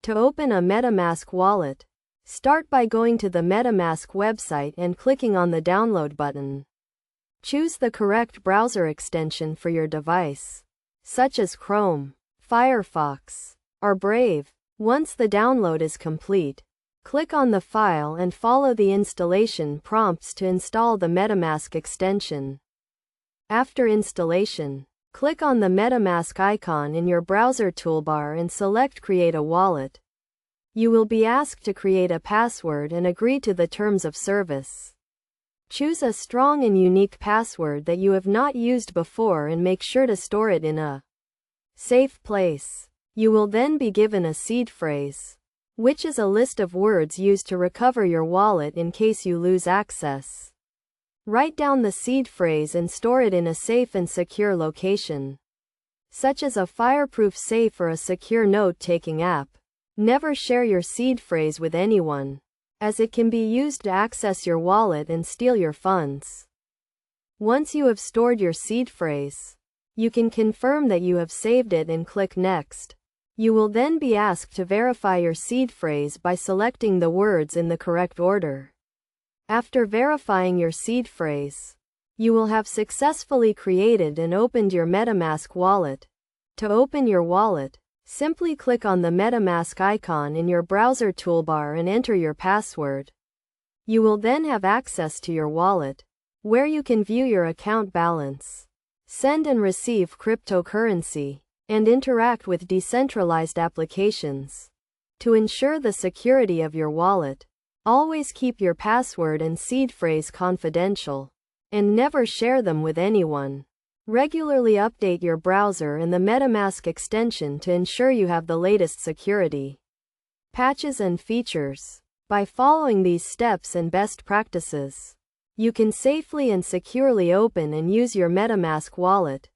To open a MetaMask wallet, start by going to the MetaMask website and clicking on the download button. Choose the correct browser extension for your device, such as Chrome, Firefox, or Brave. Once the download is complete, click on the file and follow the installation prompts to install the MetaMask extension. After installation, click on the MetaMask icon in your browser toolbar and select Create a Wallet. You will be asked to create a password and agree to the terms of service. Choose a strong and unique password that you have not used before and make sure to store it in a safe place. You will then be given a seed phrase, which is a list of words used to recover your wallet in case you lose access. Write down the seed phrase and store it in a safe and secure location, such as a fireproof safe or a secure note-taking app. Never share your seed phrase with anyone, as it can be used to access your wallet and steal your funds. Once you have stored your seed phrase, you can confirm that you have saved it and click Next. You will then be asked to verify your seed phrase by selecting the words in the correct order. After verifying your seed phrase, you will have successfully created and opened your MetaMask wallet. To open your wallet, simply click on the MetaMask icon in your browser toolbar and enter your password. You will then have access to your wallet, where you can view your account balance, send and receive cryptocurrency, and interact with decentralized applications. To ensure the security of your wallet, always keep your password and seed phrase confidential, and never share them with anyone. Regularly update your browser and the MetaMask extension to ensure you have the latest security patches and features. By following these steps and best practices, you can safely and securely open and use your MetaMask wallet.